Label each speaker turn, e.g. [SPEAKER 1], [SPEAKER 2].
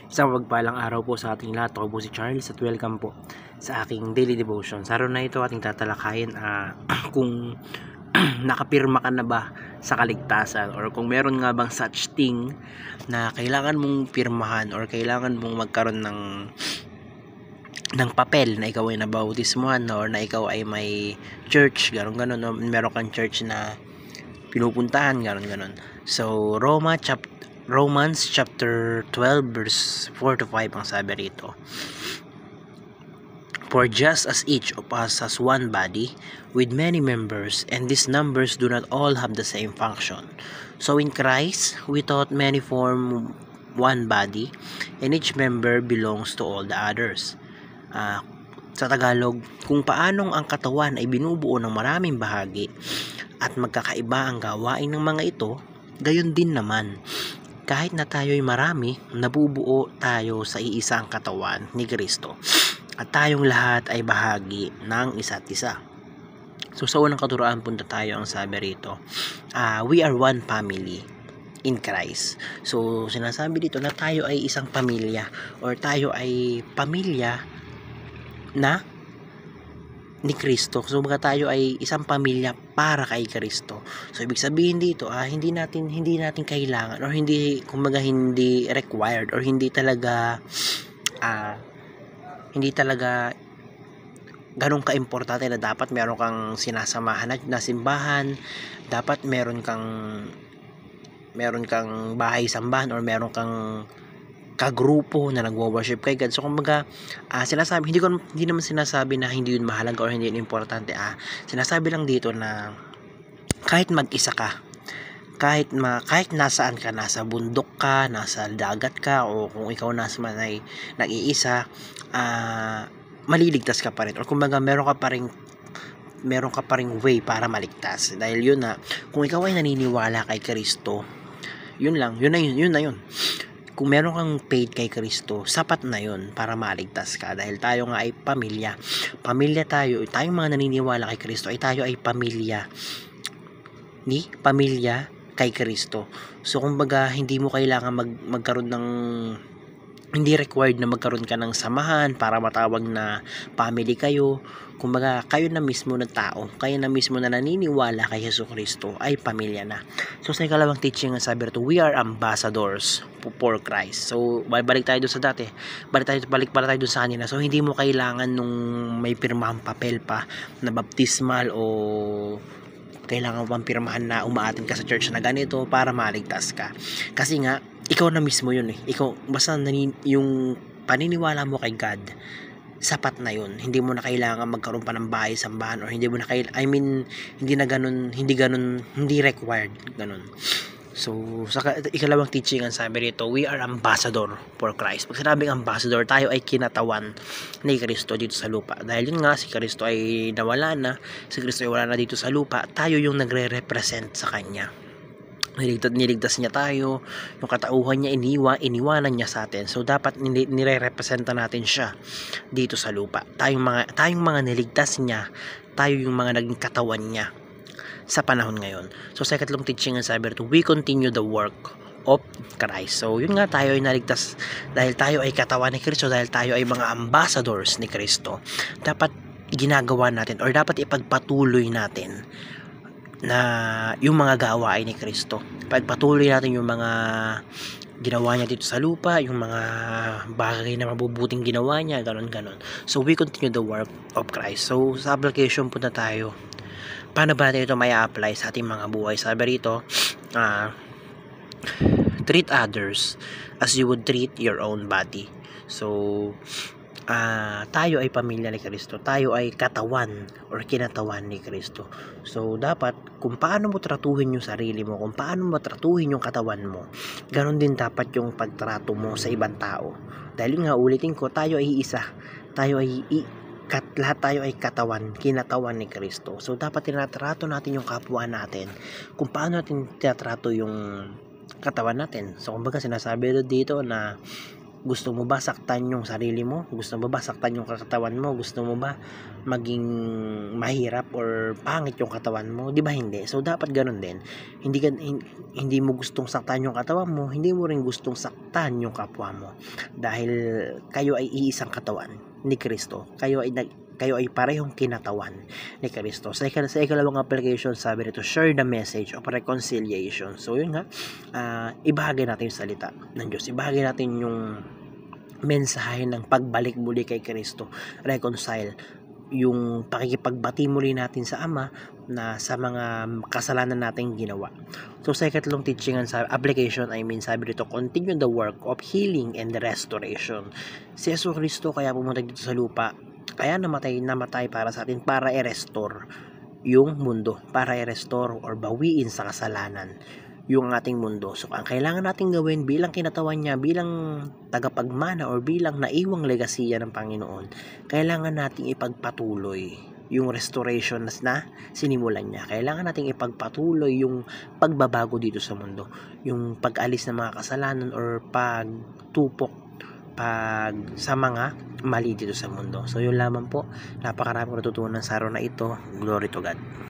[SPEAKER 1] Isang pagpalang araw po sa ating lahat. Ako po si Charles at welcome po sa aking daily devotion. Sa araw na ito ating tatalakayin kung nakapirma ka na ba sa kaligtasan, or kung meron nga bang such thing na kailangan mong pirmahan or kailangan mong magkaroon ng papel na ikaw ay nabautismuhan or na ikaw ay may church, ganon, no? Meron kang church na pinupuntahan, ganon. So Romans chapter 12 verse 4 to 5 ang sabi rito. For just as each of us has one body with many members, and these members do not all have the same function, so in Christ we thought many form one body, and each member belongs to all the others. Sa Tagalog, kung paanong ang katawan ay binubuo ng maraming bahagi at magkakaiba ang gawain ng mga ito, gayon din naman, kahit na tayo'y marami, nabubuo tayo sa iisang katawan ni Kristo. At tayong lahat ay bahagi ng isa't isa. So sa unang katuroan, punta tayo, ang sabi rito, we are one family in Christ. So sinasabi dito na tayo ay isang pamilya, or tayo ay pamilya na ni Kristo. So mga tayo ay isang pamilya para kay Kristo. So ibig sabihin dito, hindi natin kailangan, or hindi required, or hindi talaga ganun ka-importante na dapat meron kang sinasamahan na simbahan, dapat meron kang bahay sambahan, or meron kang kagrupo na nagwo-worship kay God. So kumbaga, hindi naman sinasabi na hindi yun mahalaga or hindi yun importante. Sinasabi lang dito na kahit mag-isa ka, kahit nasaan ka, nasa bundok ka, nasa dagat ka, o kung ikaw ay nag-iisa, maliligtas ka pa rin, or kumbaga meron ka pa ring way para maligtas. Dahil yun kung ikaw ay naniniwala kay Kristo, yun na yun. Kung meron kang faith kay Kristo, sapat na yun para maligtas ka. Dahil tayo nga ay pamilya tayong mga naniniwala kay Kristo, tayo ay pamilya kay Kristo. So kumbaga, hindi mo kailangan magkaroon ng, hindi required na magkaroon ka ng samahan para matawag na family kayo. Kumbaga, kayo na mismo na tao, kayo na mismo na naniniwala kay Jesucristo ay pamilya na. So sa ikalawang teaching, ang sabi rito, we are ambassadors for Christ. So balik tayo doon sa dati, balik para tayo doon sa kanina. So hindi mo kailangan nung may pirmahang papel pa na baptismal, o kailangan pang pirmahan na umaatin ka sa church na ganito para maligtas ka. Kasi nga, ikaw na mismo yun Ikaw, basta yung paniniwala mo kay God, sapat na yun. Hindi mo na kailangan magkaroon pa ng bahay sambahan, or hindi required ganun. So sa ikalawang teaching, ang sabi rito, we are ambassador for Christ. Pag sinabing ambassador, tayo ay kinatawan ni Kristo dito sa lupa. Dahil yun nga, si Kristo ay nawala na, dito sa lupa, tayo yung nagre-represent sa Kanya. Niligtas niya tayo, yung katauhan niya iniwanan niya sa atin. So dapat nire-representa natin siya dito sa lupa. Tayong mga niligtas niya, tayo yung mga naging katawan niya sa panahon ngayon. So sa ikatlong teaching, ang sabi rito, we continue the work of Christ. So yun nga, tayo ay naligtas dahil tayo ay katawan ni Kristo, dahil tayo ay mga ambassadors ni Kristo. Dapat ginagawa natin, or dapat ipagpatuloy natin na yung mga gawain ni Kristo. Pagpatuloy natin yung mga ginawa niya dito sa lupa, yung mga bagay na mabubuting ginawa niya, ganon. So we continue the work of Christ. So sa application po na tayo, paano ba natin ito may apply sa ating mga buhay? Sabi rito, treat others as you would treat your own body. So tayo ay pamilya ni Kristo, tayo ay katawan or kinatawan ni Kristo. So dapat, kung paano mo tratuhin yung sarili mo, kung paano mo tratuhin yung katawan mo, ganon din dapat yung pagtrato mo sa ibang tao. Dahil nga, ulitin ko, tayo ay isa, lahat tayo ay kinatawan ni Kristo. So dapat tinatrato natin yung kapwa natin kung paano natin tinatrato yung katawan natin. So kumbaga, sinasabi dito na Gusto mo ba saktan yung sarili mo? Gusto mo ba saktan yung katawan mo? Gusto mo ba maging mahirap or pangit yung katawan mo? Di ba hindi? So dapat ganun din. Hindi mo gustong saktan yung katawan mo, hindi mo rin gustong saktan yung kapwa mo. Dahil kayo ay iisang katawan ni Kristo. Kayo ay parehong kinatawan ni Kristo. Sa ikalawang application, sabi nito, share the message of reconciliation. So yun nga, ibahagi natin yung salita ng Diyos. Ibahagi natin yung mensahe ng pagbalik muli kay Kristo. Reconcile. Yung pakikipagbati muli natin sa Ama na sa mga kasalanan nating ginawa. So sa ikatlong teaching sa application, sabi dito, continue the work of healing and restoration. Si Yesu Kristo kaya pumunta dito sa lupa, kaya namatay para sa atin, para i-restore yung mundo, para i-restore or bawiin sa kasalanan yung ating mundo. So ang kailangan nating gawin bilang kinatawan niya, bilang tagapagmana or bilang naiwang legasiya ng Panginoon, kailangan nating ipagpatuloy yung restoration na sinimulan niya. Kailangan nating ipagpatuloy yung pagbabago dito sa mundo, yung pag-alis ng mga kasalanan or pagtupok sa mga mali dito sa mundo. So yun lamang po, napakarami ko natutunan sa araw na ito. Glory to God.